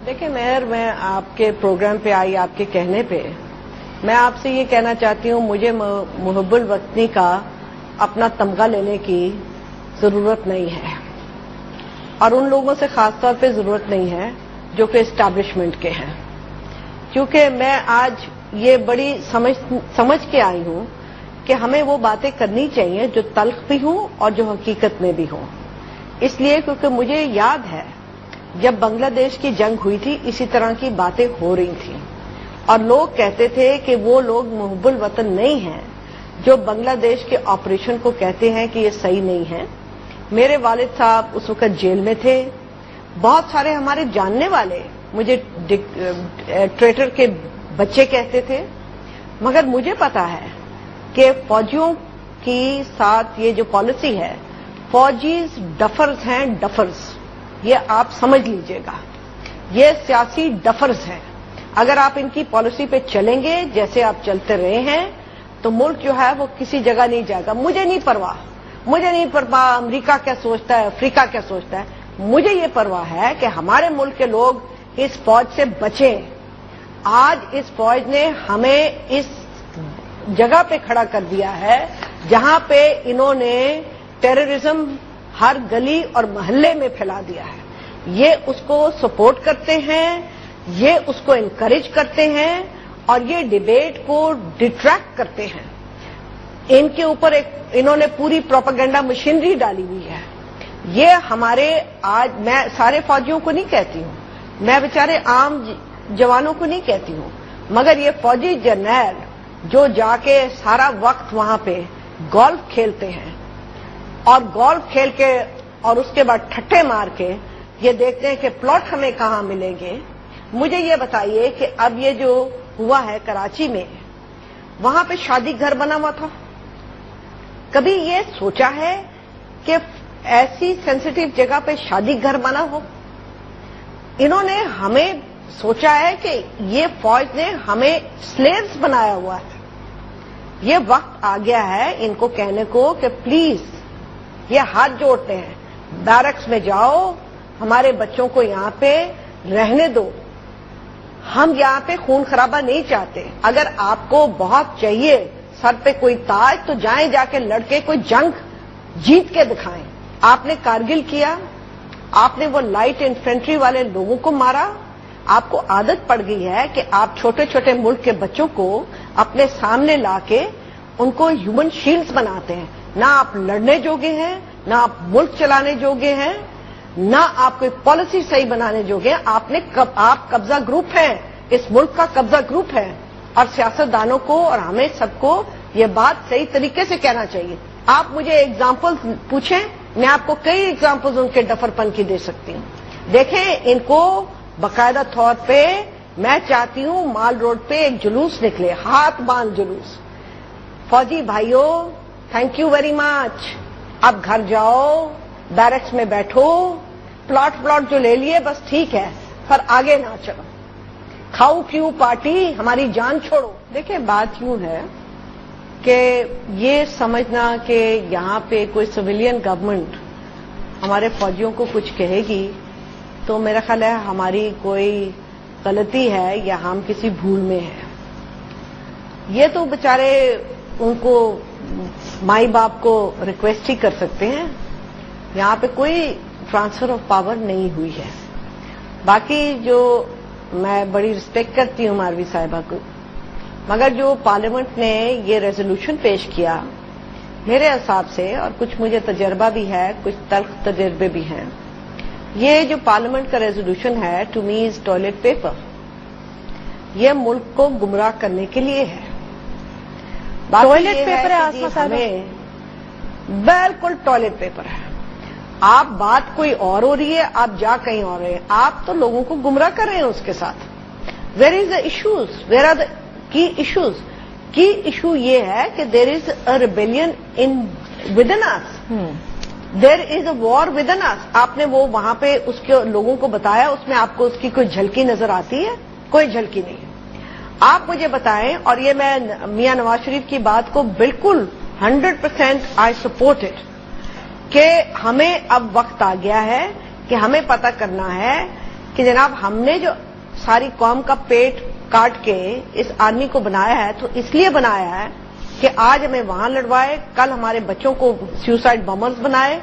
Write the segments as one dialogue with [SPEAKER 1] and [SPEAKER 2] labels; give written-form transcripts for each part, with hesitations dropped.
[SPEAKER 1] देखिए मेहर, मैं आपके प्रोग्राम पे आई, आपके कहने पे मैं आपसे ये कहना चाहती हूँ, मुझे मुहब्बुल वतनी का अपना तमगा लेने की जरूरत नहीं है, और उन लोगों से खास तौर पे जरूरत नहीं है जो कि एस्टैब्लिशमेंट के हैं, क्योंकि मैं आज ये बड़ी समझ के आई हूँ कि हमें वो बातें करनी चाहिए जो तल्ख भी हों और जो हकीकत में भी हों। इसलिए क्योंकि मुझे याद है जब बांग्लादेश की जंग हुई थी, इसी तरह की बातें हो रही थी और लोग कहते थे कि वो लोग मुहब्बुल वतन नहीं हैं जो बांग्लादेश के ऑपरेशन को कहते हैं कि ये सही नहीं है। मेरे वालिद साहब उस वक्त जेल में थे, बहुत सारे हमारे जानने वाले मुझे ट्रेटर के बच्चे कहते थे, मगर मुझे पता है कि फौजियों की साथ ये जो पॉलिसी है, फौजीज डफर्स हैं, डफर्स, ये आप समझ लीजिएगा, ये सियासी डफर्स हैं। अगर आप इनकी पॉलिसी पे चलेंगे जैसे आप चलते रहे हैं तो मुल्क जो है वो किसी जगह नहीं जाएगा। मुझे नहीं परवाह अमेरिका क्या सोचता है, अफ्रीका क्या सोचता है, मुझे ये परवाह है कि हमारे मुल्क के लोग इस फौज से बचें। आज इस फौज ने हमें इस जगह पे खड़ा कर दिया है जहां पे इन्होंने टेररिज्म हर गली और मोहल्ले में फैला दिया है। ये उसको सपोर्ट करते हैं, ये उसको इनकरेज करते हैं और ये डिबेट को डिट्रैक्ट करते हैं। इनके ऊपर इन्होंने पूरी प्रोपेगेंडा मशीनरी डाली हुई है। ये हमारे आज, मैं सारे फौजियों को नहीं कहती हूं, मैं बेचारे आम जवानों को नहीं कहती हूं, मगर ये फौजी जर्नैल जो जाके सारा वक्त वहां पे गोल्फ खेलते हैं और गोल्फ खेल के और उसके बाद ठट्ठे मार के ये देखते हैं कि प्लॉट हमें कहां मिलेंगे। मुझे ये बताइए कि अब ये जो हुआ है कराची में, वहां पे शादी घर बना हुआ था, कभी ये सोचा है कि ऐसी सेंसिटिव जगह पे शादी घर बना हो? इन्होंने हमें सोचा है कि ये फौज ने हमें स्लेव्स बनाया हुआ है। ये वक्त आ गया है इनको कहने को कि प्लीज, ये हाथ जोड़ते हैं, बैरक्स में जाओ, हमारे बच्चों को यहां पे रहने दो, हम यहां पे खून खराबा नहीं चाहते। अगर आपको बहुत चाहिए सर पे कोई ताज तो जाएं, जाके लड़के कोई जंग जीत के दिखाएं। आपने कारगिल किया, आपने वो लाइट इन्फेंट्री वाले लोगों को मारा, आपको आदत पड़ गई है कि आप छोटे छोटे मुल्क के बच्चों को अपने सामने लाके उनको ह्यूमन शील्ड्स बनाते हैं। ना आप लड़ने जोगे हैं, ना आप मुल्क चलाने जोगे हैं, ना आप कोई पॉलिसी सही बनाने जोगे हैं। आप कब्जा ग्रुप हैं, इस मुल्क का कब्जा ग्रुप है, और सियासतदानों को और हमें सबको ये बात सही तरीके से कहना चाहिए। आप मुझे एग्जाम्पल्स पूछें, मैं आपको कई एग्जाम्पल्स उनके डफरपन की दे सकती हूँ। देखें, इनको बाकायदा तौर पे मैं चाहती हूं माल रोड पे एक जुलूस निकले, हाथ बांध जुलूस। फौजी भाइयों, थैंक यू वेरी मच, अब घर जाओ, बैरक्स में बैठो, प्लॉट जो ले लिए बस ठीक है, पर आगे ना चलो, खाओ क्यों पार्टी, हमारी जान छोड़ो। देखिए, बात यूं है कि ये समझना कि यहां पे कोई सिविलियन गवर्नमेंट हमारे फौजियों को कुछ कहेगी तो मेरा ख्याल है हमारी कोई गलती है या हम किसी भूल में हैं। ये तो बेचारे उनको माई बाप को रिक्वेस्ट ही कर सकते हैं, यहाँ पे कोई ट्रांसफर ऑफ पावर नहीं हुई है। बाकी जो मैं बड़ी रिस्पेक्ट करती हूँ मारवी साहिबा को, मगर जो पार्लियामेंट ने ये रेजोल्यूशन पेश किया, मेरे हिसाब से, और कुछ मुझे तजर्बा भी है, कुछ तल्ख तजर्बे भी हैं, ये जो पार्लियामेंट का रेजोल्यूशन है, to me is toilet paper. ये मुल्क को गुमराह करने के लिए है।
[SPEAKER 2] टॉयलेट पेपर है आसमा साहब,
[SPEAKER 1] बिल्कुल टॉयलेट पेपर है। आप बात कोई और हो रही है, आप जा कहीं और रहे हैं, आप तो लोगों को गुमराह कर रहे हैं उसके साथ। Where is the issues, where are the key issues? Key issue ये है कि there is a rebellion in within us, there is a war within us. आपने वो वहां पे उसके लोगों को बताया, उसमें आपको उसकी कोई झलकी नजर आती है? कोई झलकी नहीं है। आप मुझे बताएं, और ये मैं मियां नवाज शरीफ की बात को बिल्कुल 100% आई सपोर्ट इट, कि हमें अब वक्त आ गया है कि हमें पता करना है کہ جناب ہم نے جو ساری قوم کا پیٹ کاٹ کے اس آرمی کو بنایا ہے تو اس لیے بنایا ہے کہ آج ہمیں وہاں لڑوائے، کل ہمارے بچوں کو سیوسائڈ بمرز بنائے،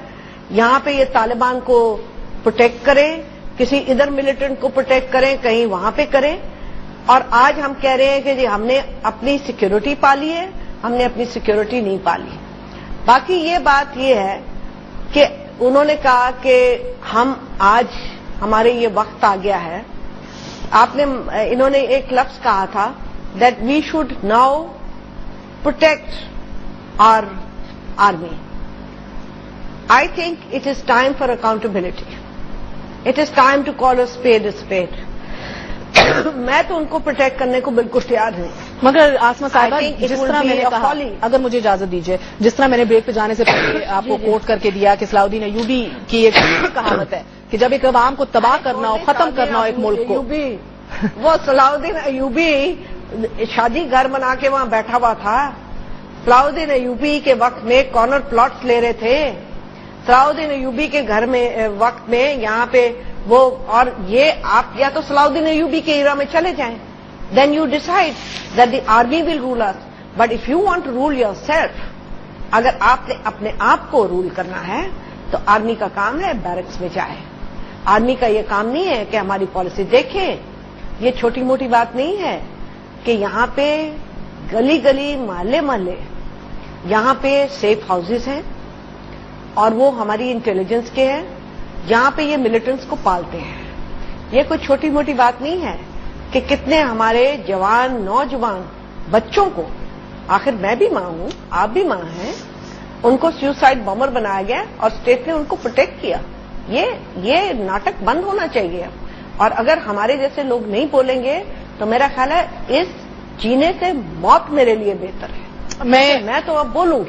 [SPEAKER 1] یہاں پہ یہ طالبان کو پروٹیکٹ کریں، کسی ادھر ملیٹنٹ کو پروٹیکٹ کریں، کہیں وہاں پہ کریں. اور آج ہم کہہ رہے ہیں کہ جی ہم نے اپنی سیکیورٹی پالی ہے، ہم نے اپنی سیکیورٹی نہیں پالی. باقی یہ بات یہ ہے کہ انہوں نے کہا کہ ہم آج ہمارے یہ وقت آ گیا ہے. انہوں نے ایک لفظ کہا تھا that we should now protect our army. I think it is time for accountability. It is time to call a spade a spade. میں تو ان کو پروٹیکٹ کرنے کو بالکل تیار ہوں.
[SPEAKER 2] مگر آسما صاحبہ
[SPEAKER 1] I think it
[SPEAKER 2] جس
[SPEAKER 1] will
[SPEAKER 2] طرح
[SPEAKER 1] be
[SPEAKER 2] میں نے
[SPEAKER 1] a
[SPEAKER 2] کہا،
[SPEAKER 1] folly.
[SPEAKER 2] اگر مجھے اجازت دیجیے، جس طرح میں نے بریک پہ جانے سے پہلے آپ کو کوٹ کر کے دیا کہ صلاح الدین ایوبی کی ایک کہاوت ہے کہ جب ایک عوام کو تباہ کرنا ہو، ختم کرنا ہو ایک ملک کو.
[SPEAKER 1] وہ صلاح الدین ایوبی شادی گھر بنا کے وہاں بیٹھا ہوا تھا. صلاح الدین ایوبی کے وقت میں کارنر پلاٹس لے رہے تھے. صلاح الدین ایوبی کے گھر میں وقت میں یہاں پہ وہ، اور یہ آپ یا تو صلاح الدین ایوبی کے ایرا میں چلے جائیں، then you decide that the army will rule us. But if you want to rule yourself, اگر آپ نے اپنے آپ کو رول کرنا ہے تو آرمی کا کام ہے بیرکس میں جائے. آرمی کا یہ کام نہیں ہے کہ ہماری پالیسی دیکھیں. یہ چھوٹی موٹی بات نہیں ہے کہ یہاں پہ گلی گلی محلے محلے یہاں پہ سیف ہاؤسز ہیں اور وہ ہماری انٹیلیجنس کے ہیں. یہاں پہ یہ ملیٹنٹس کو پالتے ہیں. یہ کوئی چھوٹی موٹی بات نہیں ہے کہ کتنے ہمارے جوان نوجوان بچوں کو، آخر میں بھی ماں ہوں، آپ بھی ماں ہیں، ان کو سیوسائڈ بمر بنایا گیا اور اسٹیٹ نے ان کو پروٹیکٹ کیا. یہ ناٹک بند ہونا چاہیے. اور اگر ہمارے جیسے لوگ نہیں بولیں گے تو میرا خیال ہے اس جینے سے موت میرے لیے بہتر ہے. میں تو اب بولوں گی.